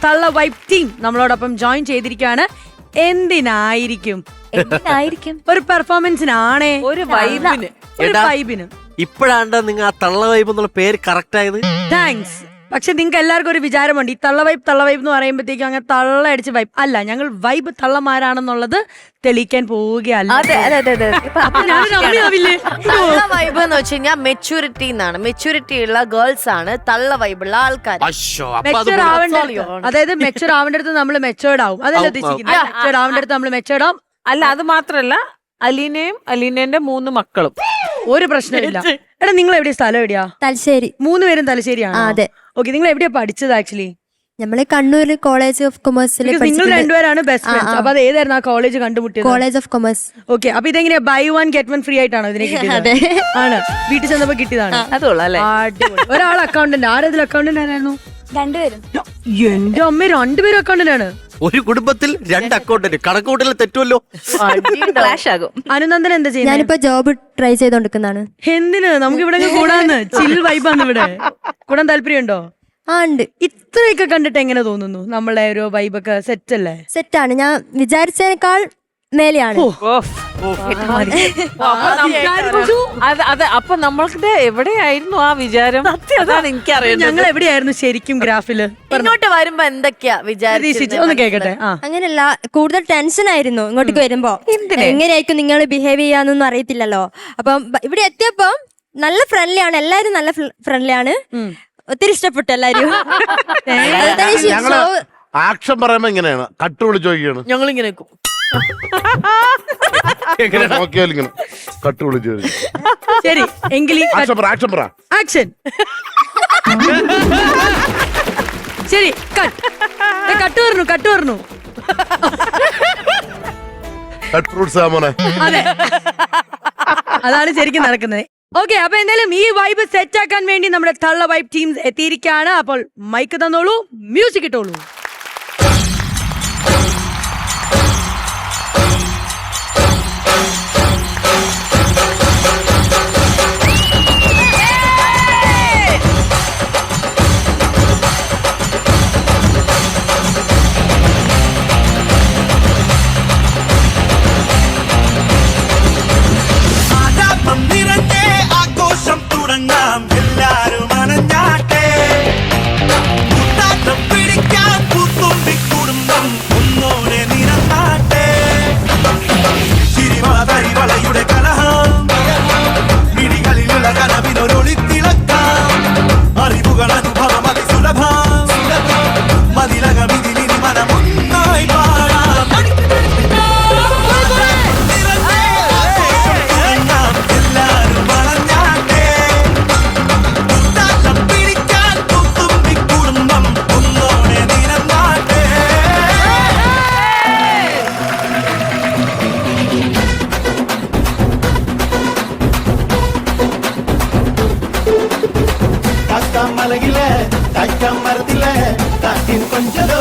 തള്ള vibe team നമ്മളോടൊപ്പം join ചെയ്തിരിക്കുകയാണ്. എന്തിനായിരിക്കും? ഒരു പെർഫോമൻസിനാണേ, ഒരു വൈബിന്, ഒരു വൈബിന്. ഇപ്പോഴാണ്ട് നിങ്ങൾ ആ തള്ള വൈബ് എന്നുള്ള പേര് കറക്റ്റ് ആയത്. താങ്ക്സ്. പക്ഷെ നിങ്ങൾക്ക് എല്ലാവർക്കും ഒരു വിചാരമുണ്ട്, ഈ തള്ള വൈബ് എന്ന് പറയുമ്പോഴത്തേക്കും അങ്ങനെ തള്ള അടിച്ച് വൈബ് അല്ല. ഞങ്ങൾ വൈബ് തള്ളമാരാണെന്നുള്ളത് തെളിയിക്കാൻ പോവുകയല്ല. വൈബ് എന്ന് വെച്ച് കഴിഞ്ഞാൽ മെച്യൂരിറ്റി എന്നാണ്. മെച്യൂരിറ്റി ഉള്ള ഗേൾസ് ആണ് തള്ള വൈബുള്ള ആൾക്കാർ. മെച്ചൂർ ആവേണ്ട, അതായത് മെച്ചൂർ ആവേണ്ട അടുത്ത് നമ്മൾ മെച്ചേർഡ് ആവും. അതല്ല ഉദ്ദേശിക്കുന്നത്. മെച്ചൂർ ആവേണ്ട അടുത്ത് നമ്മൾ മെച്ചേർഡ് ആവും. അല്ല, അത് മാത്രല്ല അലീനന്റെ 3 മക്കളും. ഒരു പ്രശ്നമില്ല. എടാ, നിങ്ങൾ എവിടെയാ സ്ഥലം? എവിടെയാ? തലശ്ശേരി. 3 പേരും തലശ്ശേരിയാണ്. അതെ. ഓക്കെ, നിങ്ങൾ എവിടെയാ പഠിച്ചത്? ആക്ച്വലി നമ്മള് കണ്ണൂർ കോളേജ് ഓഫ് കൊമേഴ്സിൽ. നിങ്ങൾ രണ്ടുപേരാണ് ബെസ്റ്റ് ഫ്രണ്ട്സ്. അപ്പൊ അത് ഏതായിരുന്നു ആ കോളേജ് കണ്ടുമുട്ടിയത്? College of commerce. ഓക്കെ, അപ്പൊ ഇതെങ്ങനെയാ ബൈ 1 get 1 ഫ്രീ ആയിട്ടാണോ ഇതിനെ കിട്ടിയത്? ആണ്, വീട്ടിൽ ചെന്നപ്പോ കിട്ടിയതാണ്. അതുള്ളല്ലേ? ഒരാൾ അക്കൗണ്ടന്റ്. ആരതിൽ അക്കൗണ്ടന്റ് ആരായിരുന്നു? രണ്ടുപേരും. എന്റെ അമ്മ, 2 പേരും അക്കൗണ്ടന്റ് ആണ്. ഒരു കുടുംബത്തിൽ 2 അക്കൗണ്ടന്റ്. കണക്കൂട്ടൽ തെറ്റുമല്ലോ. ഫ്ലാഷ് ആകും. അനുനന്ദൻ എന്താ ചെയ്യുന്നത്? ഞാനിപ്പോ ജോബ് ട്രൈ ചെയ്തോണ്ടിരിക്കുന്നതാണ്. എന്തിന്? നമുക്ക് ഇവിടെ കൂടാന്ന്. ചിൽ വൈബാന്ന് ഇവിടെ. കൂടാൻ താല്പര്യമുണ്ടോ? ഉണ്ട്. ഇത്രയൊക്കെ കണ്ടിട്ട് എങ്ങനെ തോന്നുന്നു? നമ്മളെ ഒരു വൈബൊക്കെ സെറ്റ് അല്ലേ? സെറ്റാണ്. ഞാൻ വിചാരിച്ചതിനേക്കാൾ മേലെയാണ്. അപ്പൊ നമ്മൾക്ക് എവിടെയായിരുന്നു ആ വിചാരം? അതാണ് എനിക്കറിയാം. ഞങ്ങൾ എവിടെയായിരുന്നു ശരിക്കും ഗ്രാഫില്? ഇങ്ങോട്ട് വരുമ്പോ എന്തൊക്കെയാ വിചാരിച്ചത്? ഒന്ന് കേക്കട്ടെ. അങ്ങനെയല്ല, കൂടുതൽ ടെൻഷൻ ആയിരുന്നു ഇങ്ങോട്ടേക്ക് വരുമ്പോ. എങ്ങനെയായിരിക്കും നിങ്ങൾ ബിഹേവ് ചെയ്യാന്നൊന്നും അറിയത്തില്ലല്ലോ. അപ്പം ഇവിടെ എത്തിയപ്പോ നല്ല ഫ്രണ്ട്ലി ആണ്. എല്ലാരും നല്ല ഫ്രണ്ട്ലി ആണ്. ഒത്തിരി ഇഷ്ടപ്പെട്ടു എല്ലാരും. ആക്ഷൻ പറയുമ്പോ ഇങ്ങനെയാണ്, കട്ടുവിളി ചോദിക്കുകയാണ്. ഞങ്ങൾ ഇങ്ങനെ നോക്കിയാൽ ഇങ്ങനെ കട്ടുവിളി ചോദിക്കും. ശരി, എങ്കിൽ ആക്ഷൻ. ശരി, കട്ട് പറഞ്ഞു. അതെ, അതാണ് ശരിക്കും നടക്കുന്നത്. ഓക്കെ, അപ്പൊ എന്തായാലും ഈ വൈബ് സെറ്റ് ആക്കാൻ വേണ്ടി നമ്മുടെ തള്ള വൈബ് ടീംസ് എത്തിയിരിക്കുകയാണ്. അപ്പോൾ മൈക്ക് തന്നോളൂ, മ്യൂസിക് ഇട്ടോളൂ. மலையில தக்க மரத்தில காட்டின் கொஞ்சதோ